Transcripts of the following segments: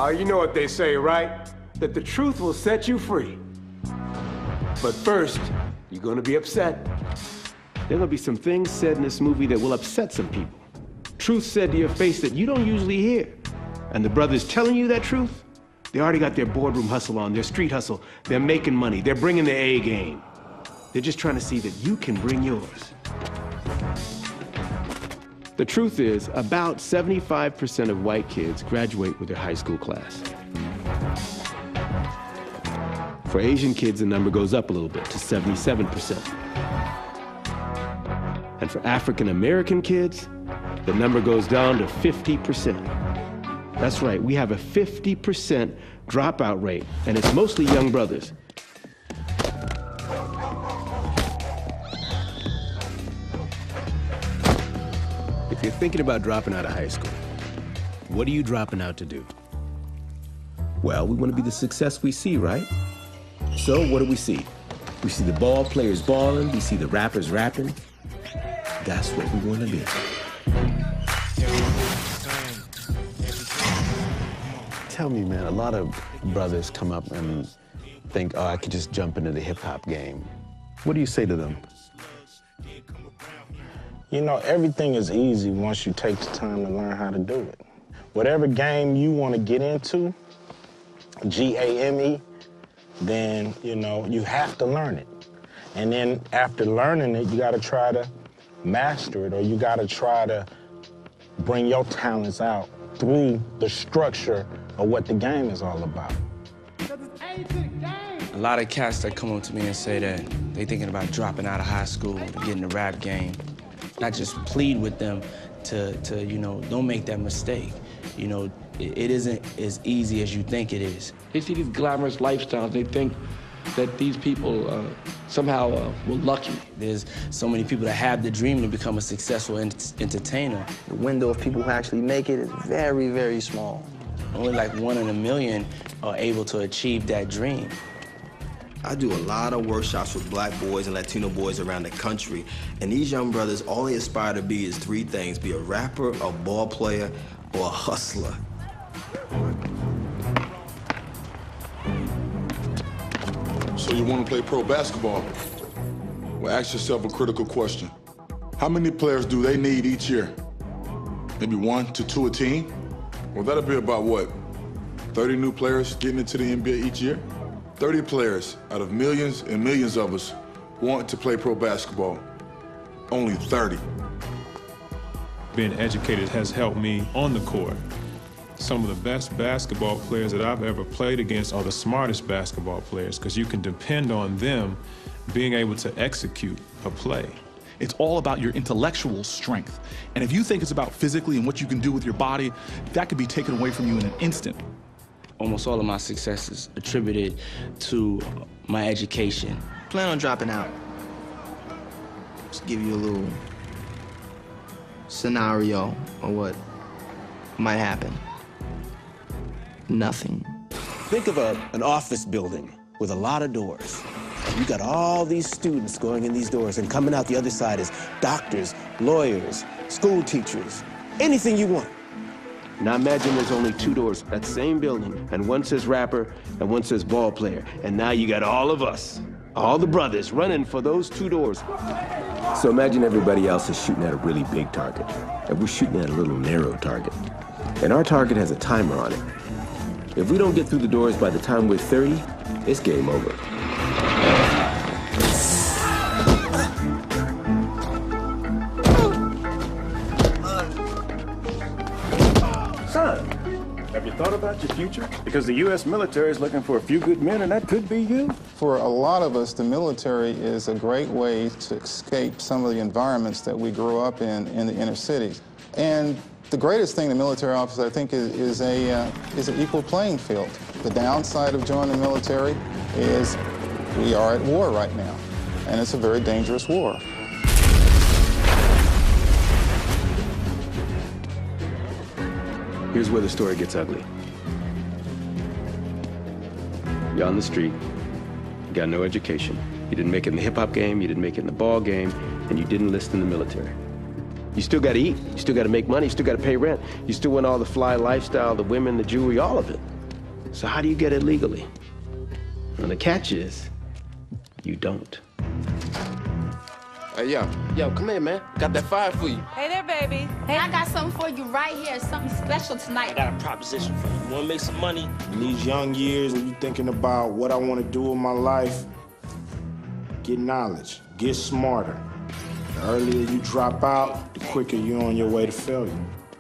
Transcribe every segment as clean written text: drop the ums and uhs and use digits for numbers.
Oh, you know what they say, right? That the truth will set you free. But first, you're gonna be upset. There are gonna be some things said in this movie that will upset some people. Truth said to your face that you don't usually hear. And the brothers telling you that truth, they already got their boardroom hustle on, their street hustle. They're making money, they're bringing their A game. They're just trying to see that you can bring yours. The truth is, about 75% of white kids graduate with their high school class. For Asian kids, the number goes up a little bit to 77%. And for African American kids, the number goes down to 50%. That's right, we have a 50% dropout rate, and it's mostly young brothers. If you're thinking about dropping out of high school, what are you dropping out to do? Well, we want to be the success we see, right? So what do we see? We see the ball players balling, we see the rappers rapping. That's what we want to be. Tell me, man, a lot of brothers come up and think, oh, I could just jump into the hip-hop game. What do you say to them? You know, everything is easy once you take the time to learn how to do it. Whatever game you want to get into, G-A-M-E, then, you know, you have to learn it. And then after learning it, you got to try to master it, or you got to try to bring your talents out through the structure of what the game is all about. A lot of cats that come up to me and say that they thinking about dropping out of high school to get in the rap game. I just plead with them to you know, don't make that mistake. You know, it isn't as easy as you think it is. They see these glamorous lifestyles. They think that these people somehow were lucky. There's so many people that have the dream to become a successful entertainer. The window of people who actually make it is very, very small. Only like 1 in a million are able to achieve that dream. I do a lot of workshops with black boys and Latino boys around the country, and these young brothers, all they aspire to be is 3 things: be a rapper, a ball player, or a hustler. So you want to play pro basketball? Well, ask yourself a critical question. How many players do they need each year? Maybe 1 to 2 a team? Well, that'll be about what? 30 new players getting into the NBA each year? 30 players out of millions and millions of us want to play pro basketball. Only 30. Being educated has helped me on the court. Some of the best basketball players that I've ever played against are the smartest basketball players, because you can depend on them being able to execute a play. It's all about your intellectual strength. And if you think it's about physically and what you can do with your body, that could be taken away from you in an instant. Almost all of my success is attributed to my education. Plan on dropping out. Just give you a little scenario of what might happen. Nothing. Think of an office building with a lot of doors. You got all these students going in these doors, and coming out the other side is doctors, lawyers, school teachers, anything you want. Now imagine there's only 2 doors, that same building, and one says rapper and one says ball player. And now you got all of us, all the brothers, running for those 2 doors. So imagine everybody else is shooting at a really big target, and we're shooting at a little narrow target. And our target has a timer on it. If we don't get through the doors by the time we're 30, it's game over. Son, have you thought about your future? Because the U.S. military is looking for a few good men, and that could be you. For a lot of us, the military is a great way to escape some of the environments that we grew up in the inner cities. And the greatest thing the military offers, I think, is an equal playing field. The downside of joining the military is we are at war right now, and it's a very dangerous war. Here's where the story gets ugly. You're on the street, you got no education. You didn't make it in the hip-hop game, you didn't make it in the ball game, and you didn't enlist in the military. You still gotta eat, you still gotta make money, you still gotta pay rent. You still want all the fly lifestyle, the women, the jewelry, all of it. So how do you get it legally? And the catch is, you don't. Hey, yo, come here, man. Got that fire for you. Hey there, baby. Hey, I got something for you right here. Something special tonight. I got a proposition for you. You wanna make some money? In these young years, when you're thinking about what I want to do with my life, get knowledge, get smarter. The earlier you drop out, the quicker you're on your way to failure.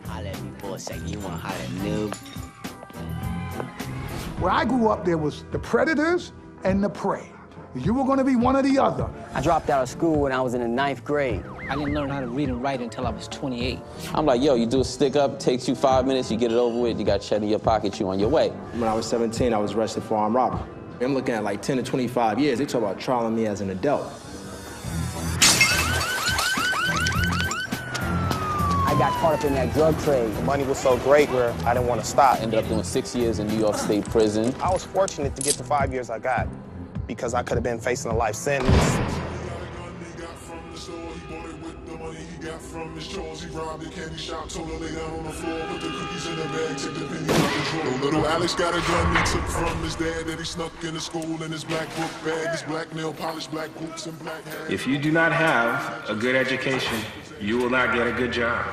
Holla at me for a second. You wanna holla at noob? Where I grew up, there was the predators and the prey. You were going to be one or the other. I dropped out of school when I was in the 9th grade. I didn't learn how to read and write until I was 28. I'm like, yo, you do a stick up, takes you 5 minutes, you get it over with, you got cheddar in your pocket, you on your way. When I was 17, I was arrested for armed robbery. I'm looking at like 10 to 25 years. They talk about trialing me as an adult. I got caught up in that drug trade. The money was so great where I didn't want to stop. Ended up doing 6 years in New York State Prison. I was fortunate to get the 5 years I got because I could have been facing a life sentence. Little Alex got a gun he took from his dad that he snuck in the school in his black book bag, his black nail polish, black boots, and black hair. If you do not have a good education, you will not get a good job.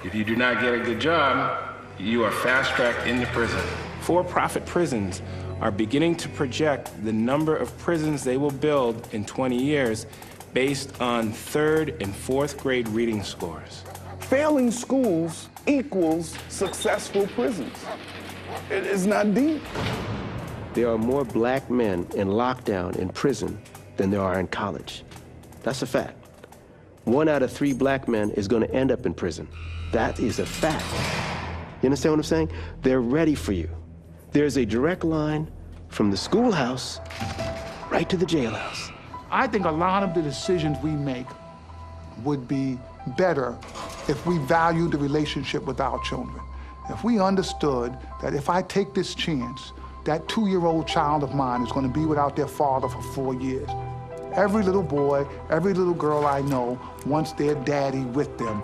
If you do not get a good job, you are fast-tracked into prison. For-profit prisons are beginning to project the number of prisons they will build in 20 years based on 3rd and 4th grade reading scores. Failing schools equals successful prisons. It is not deep. There are more black men in lockdown in prison than there are in college. That's a fact. 1 out of 3 black men is going to end up in prison. That is a fact. You understand what I'm saying? They're ready for you. There's a direct line from the schoolhouse right to the jailhouse. I think a lot of the decisions we make would be better if we valued the relationship with our children. If we understood that if I take this chance, that 2-year-old child of mine is going to be without their father for 4 years. Every little boy, every little girl I know wants their daddy with them.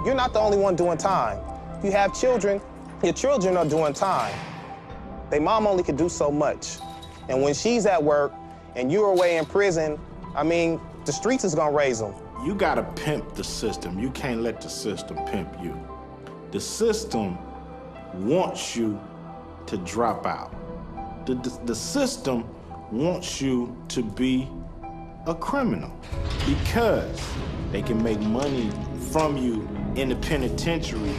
You're not the only one doing time. You have children, your children are doing time. Their mom only could do so much. And when she's at work and you're away in prison, I mean, the streets is gonna raise them. You gotta pimp the system. You can't let the system pimp you. The system wants you to drop out. The system wants you to be a criminal because they can make money from you in the penitentiary.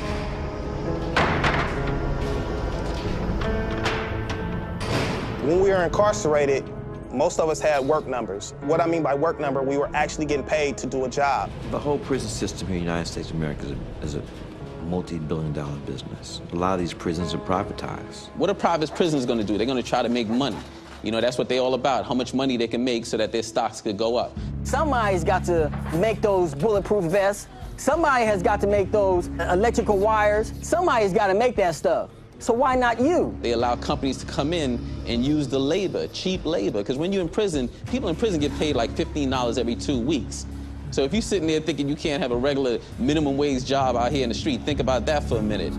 When we were incarcerated, most of us had work numbers. What I mean by work number, we were actually getting paid to do a job. The whole prison system here in the United States of America is a multi-billion-dollar business. A lot of these prisons are privatized. What are private prisons gonna do? They're gonna try to make money. You know, that's what they're all about, how much money they can make so that their stocks could go up. Somebody's got to make those bulletproof vests. Somebody has got to make those electrical wires. Somebody's got to make that stuff. So why not you? They allow companies to come in and use the labor, cheap labor, because when you're in prison, people in prison get paid like $15 every 2 weeks. So if you're sitting there thinking you can't have a regular minimum wage job out here in the street, think about that for a minute.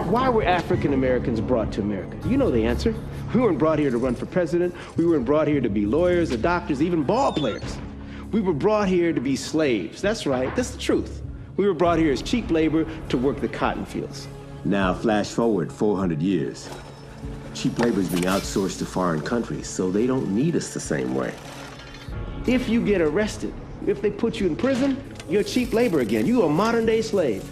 Why were African Americans brought to America? You know the answer. We weren't brought here to run for president. We weren't brought here to be lawyers or doctors, even ball players. We were brought here to be slaves. That's right, that's the truth. We were brought here as cheap labor to work the cotton fields. Now flash forward 400 years. Cheap labor is being outsourced to foreign countries, so they don't need us the same way. If you get arrested, if they put you in prison, you're cheap labor again. You're a modern-day slave.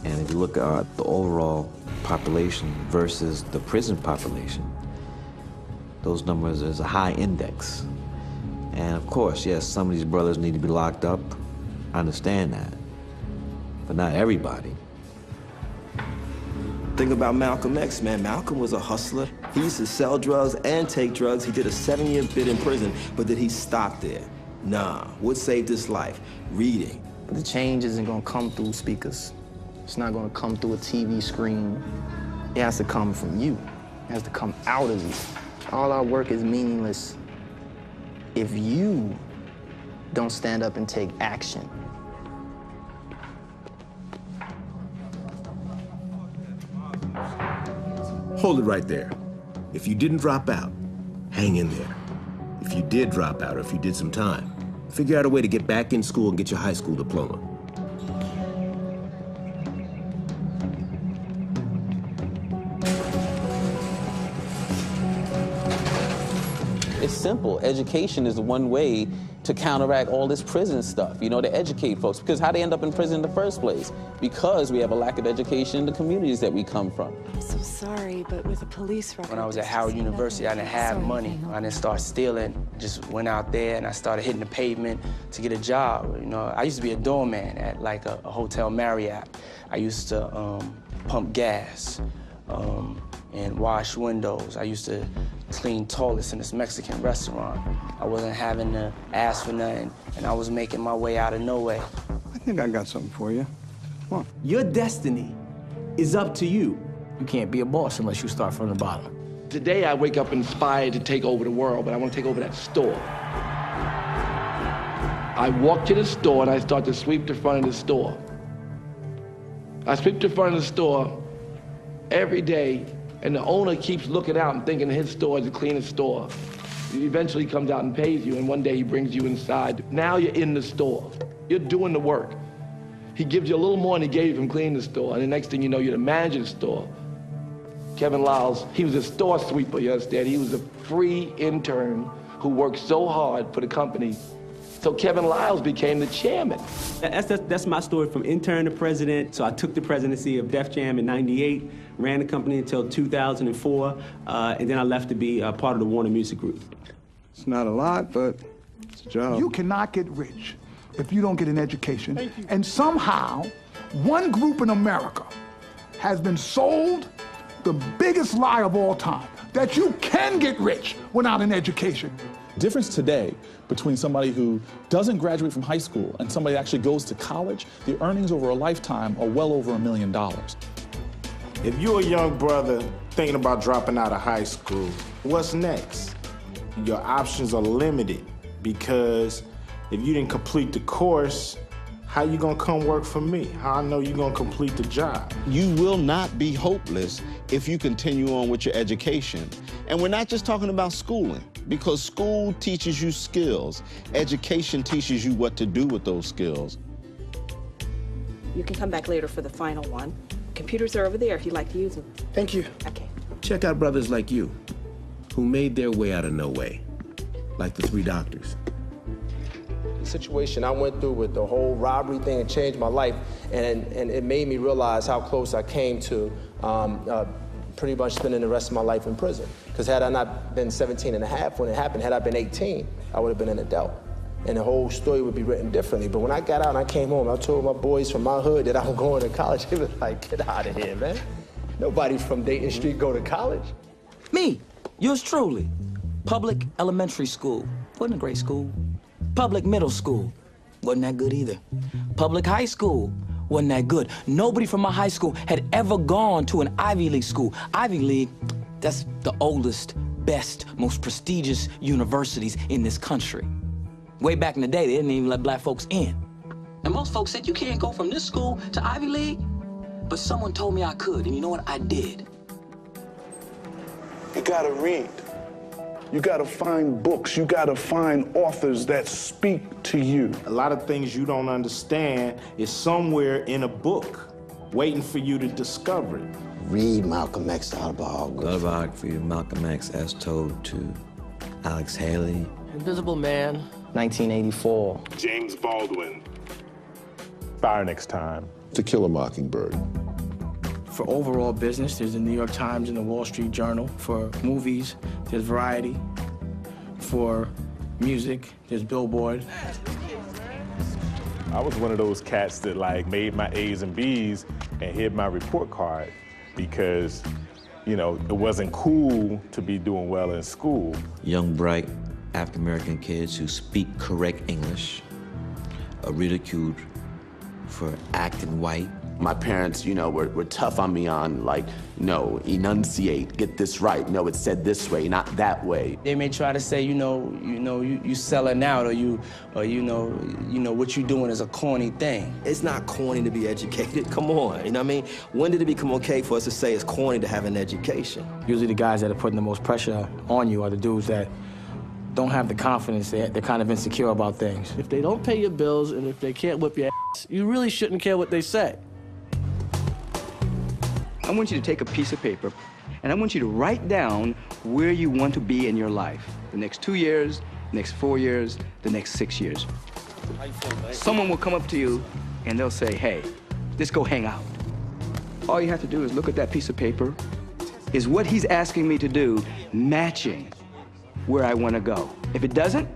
And if you look at the overall population versus the prison population, those numbers is a high index. And of course, yes, some of these brothers need to be locked up. I understand that, but not everybody. Think about Malcolm X, man. Malcolm was a hustler. He used to sell drugs and take drugs. He did a 7-year bid in prison, but did he stop there? Nah. What saved his life? Reading. The change isn't gonna come through speakers. It's not gonna come through a TV screen. It has to come from you. It has to come out of you. All our work is meaningless if you don't stand up and take action. Hold it right there. If you didn't drop out, hang in there. If you did drop out, or if you did some time, figure out a way to get back in school and get your high school diploma. It's simple. Education is one way to counteract all this prison stuff, you know, to educate folks. Because how they end up in prison in the first place? Because we have a lack of education in the communities that we come from. I'm so sorry, but with a police record... When I was at Howard University, I didn't have money. I didn't start stealing. Just went out there and I started hitting the pavement to get a job. You know, I used to be a doorman at like a Hotel Marriott. I used to pump gas and wash windows. I used to clean toilets in this Mexican restaurant. I wasn't having to ask for nothing, and I was making my way out of nowhere. I think I got something for you. Come on. Your destiny is up to you. You can't be a boss unless you start from the bottom. Today I wake up inspired to take over the world, but I want to take over that store. I walk to the store and I start to sweep the front of the store. I sweep the front of the store every day, and the owner keeps looking out and thinking his store is the cleanest store. He eventually comes out and pays you, and one day he brings you inside. Now you're in the store. You're doing the work. He gives you a little more than he gave him cleaning the store, and the next thing you know, you're the manager of the store. Kevin Lyles, he was a store sweeper, you understand? He was a free intern who worked so hard for the company. So Kevin Lyles became the chairman. That's my story from intern to president. So I took the presidency of Def Jam in '98, ran the company until 2004, and then I left to be part of the Warner Music Group. It's not a lot, but it's a job. You cannot get rich if you don't get an education. And somehow, one group in America has been sold the biggest lie of all time, that you can get rich without an education. Difference today between somebody who doesn't graduate from high school and somebody that actually goes to college, the earnings over a lifetime are well over $1 million. If you're a young brother thinking about dropping out of high school, what's next? Your options are limited because if you didn't complete the course, how you gonna come work for me? How I know you gonna complete the job? You will not be hopeless if you continue on with your education. And we're not just talking about schooling, because school teaches you skills. Education teaches you what to do with those skills. You can come back later for the final one. Computers are over there if you'd like to use them. Thank you. Okay. Check out brothers like you, who made their way out of no way, like the 3 doctors. The situation I went through with the whole robbery thing, it changed my life, and it made me realize how close I came to pretty much spending the rest of my life in prison. Because had I not been 17 and a half when it happened, had I been 18, I would have been an adult. And the whole story would be written differently. But when I got out and I came home, I told my boys from my hood that I was going to college. They was like, get out of here, man. Nobody from Dayton Street go to college. Me, yours truly. Public elementary school, wasn't a great school. Public middle school, wasn't that good either. Public high school, wasn't that good. Nobody from my high school had ever gone to an Ivy League school. Ivy League, that's the oldest, best, most prestigious universities in this country. Way back in the day, they didn't even let black folks in. And most folks said, you can't go from this school to Ivy League. But someone told me I could, and you know what? I did. You gotta read. You gotta find books. You gotta find authors that speak to you. A lot of things you don't understand is somewhere in a book waiting for you to discover it. Read Malcolm X's autobiography. The autobiography of Malcolm X as told to Alex Haley. Invisible Man. 1984. James Baldwin. Fire Next Time. To Kill a Mockingbird. For overall business, there's the New York Times and the Wall Street Journal. For movies, there's Variety. For music, there's Billboard. I was one of those cats that like made my A's and B's and hid my report card because, you know, it wasn't cool to be doing well in school. Young, bright African-American kids who speak correct English are ridiculed for acting white. My parents, you know, were tough on me on, like, no, enunciate, get this right. No, it's said this way, not that way. They may try to say, you selling out, or you know, what you doing is a corny thing. It's not corny to be educated. Come on, you know what I mean? When did it become okay for us to say it's corny to have an education? Usually the guys that are putting the most pressure on you are the dudes that don't have the confidence. They're kind of insecure about things. If they don't pay your bills and if they can't whip your ass, you really shouldn't care what they say. I want you to take a piece of paper and I want you to write down where you want to be in your life. The next 2 years, next 4 years, the next 6 years. Someone will come up to you and they'll say, hey, let's go hang out. All you have to do is look at that piece of paper. Is what he's asking me to do matching where I want to go? If it doesn't,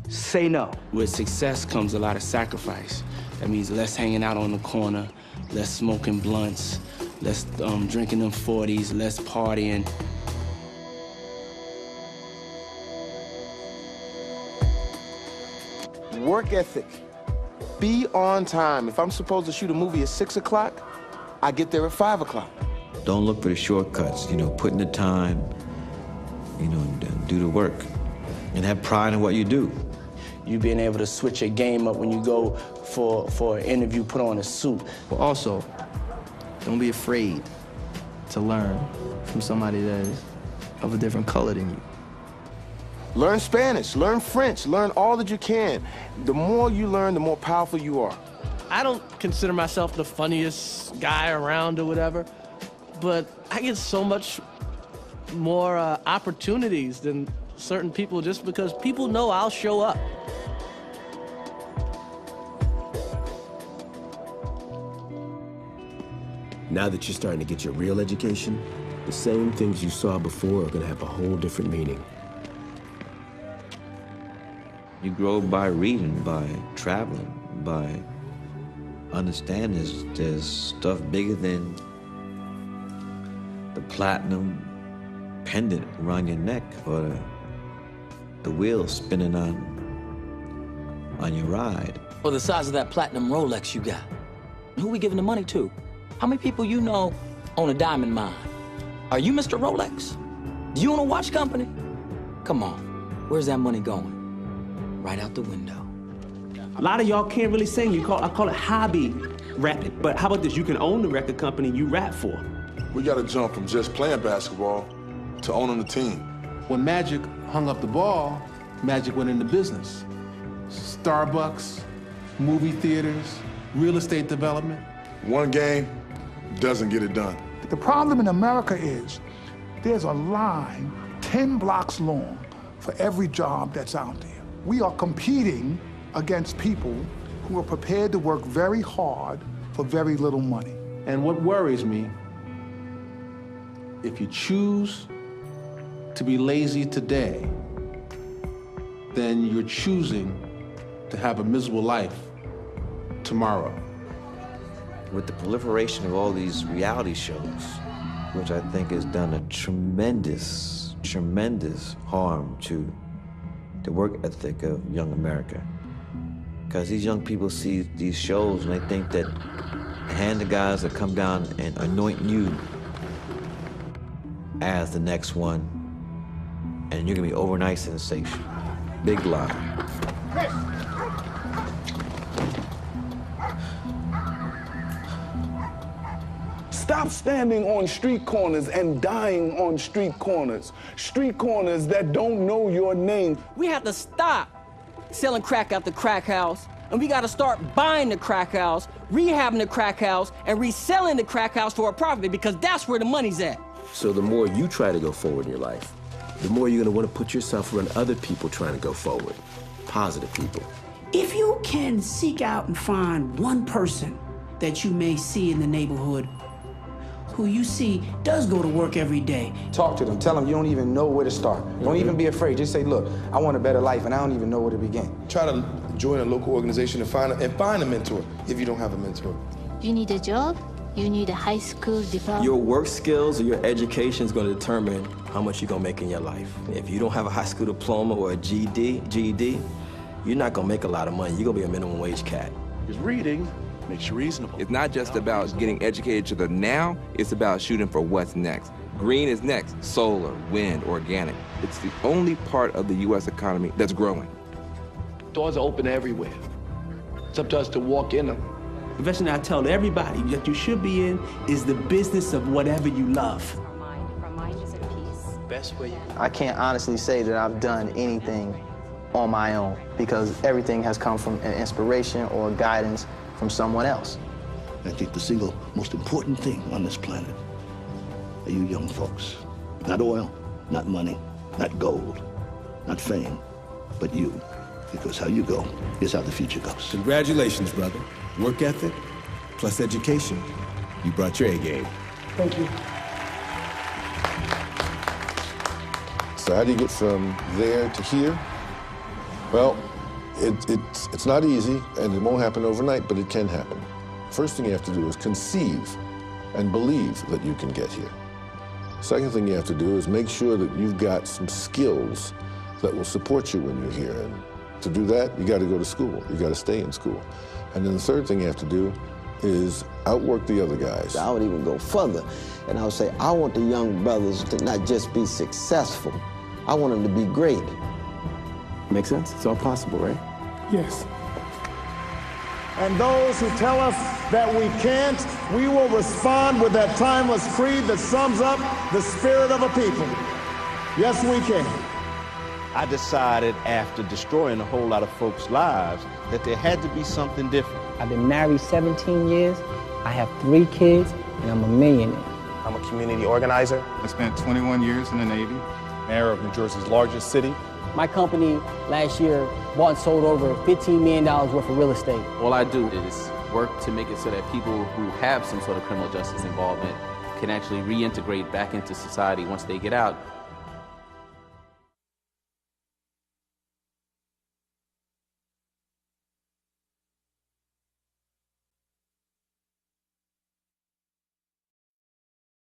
say no. With success comes a lot of sacrifice. That means less hanging out on the corner, less smoking blunts, less drinking them 40s, less partying. Work ethic. Be on time. If I'm supposed to shoot a movie at 6 o'clock, I get there at 5 o'clock. Don't look for the shortcuts, you know, put in the time, you know, do the work, and have pride in what you do. You being able to switch your game up when you go for an interview, put on a suit. But also, don't be afraid to learn from somebody that is of a different color than you. Learn Spanish, learn French, learn all that you can. The more you learn, the more powerful you are. I don't consider myself the funniest guy around or whatever, but I get so much more opportunities than certain people just because people know I'll show up. Now that you're starting to get your real education, the same things you saw before are going to have a whole different meaning. You grow by reading, by traveling, by understanding there's stuff bigger than the platinum pendant around your neck or the wheel spinning on your ride. Or the size of that platinum Rolex you got. Who we giving the money to? How many people you know own a diamond mine? Are you Mr. Rolex? Do you own a watch company? Come on, where's that money going? Right out the window. A lot of y'all can't really sing. I call it hobby rapping. But how about this? You can own the record company you rap for. We got to jump from just playing basketball to owning the team. When Magic hung up the ball, Magic went into business. Starbucks, movie theaters, real estate development. One game doesn't get it done. The problem in America is there's a line 10 blocks long for every job that's out there. We are competing against people who are prepared to work very hard for very little money. And what worries me, if you choose to be lazy today, then you're choosing to have a miserable life tomorrow. With the proliferation of all these reality shows, which I think has done a tremendous, tremendous harm to the work ethic of young America. Because these young people see these shows and they think that a hand of guys that come down and anoint you as the next one, and you're gonna be overnight sensation. Big lie. Stop standing on street corners and dying on street corners. Street corners that don't know your name. We have to stop selling crack at the crack house, and we got to start buying the crack house, rehabbing the crack house, and reselling the crack house for a profit, because that's where the money's at. So the more you try to go forward in your life, the more you're going to want to put yourself around other people trying to go forward. Positive people. If you can seek out and find one person that you may see in the neighborhood who you see does go to work every day. Talk to them. Tell them you don't even know where to start. Don't even be afraid. Just say, look, I want a better life, and I don't even know where to begin. Try to join a local organization and find a mentor if you don't have a mentor. You need a job. You need a high school diploma. Your work skills or your education is going to determine how much you're going to make in your life. If you don't have a high school diploma or a GED, you're not going to make a lot of money. You're going to be a minimum wage cat. Because reading Makes you reasonable. It's not just about getting educated to the now, it's about shooting for what's next. Green is next, solar, wind, organic. It's the only part of the U.S. economy that's growing. Doors are open everywhere. It's up to us to walk in them. The profession I tell everybody that you should be in is the business of whatever you love. Best way you I can't honestly say that I've done anything on my own because everything has come from an inspiration or guidance from someone else. I think the single most important thing on this planet are you young folks. Not oil, not money, not gold, not fame, but you. Because how you go is how the future goes. Congratulations, brother. Work ethic plus education. You brought your A game. Thank you. So how do you get from there to here? Well, it's not easy, and it won't happen overnight, but it can happen. First thing you have to do is conceive and believe that you can get here. Second thing you have to do is make sure that you've got some skills that will support you when you're here. And to do that, you got to go to school. You got to stay in school. And then the third thing you have to do is outwork the other guys. I would even go further, and I would say, I want the young brothers to not just be successful, I want them to be great. Makes sense? It's all possible, right? Yes. And those who tell us that we can't, we will respond with that timeless creed that sums up the spirit of a people. Yes, we can. I decided after destroying a whole lot of folks' lives that there had to be something different. I've been married 17 years, I have 3 kids, and I'm a millionaire. I'm a community organizer. I spent 21 years in the Navy, mayor of New Jersey's largest city. My company last year bought and sold over $15 million worth of real estate. All I do is work to make it so that people who have some sort of criminal justice involvement can actually reintegrate back into society once they get out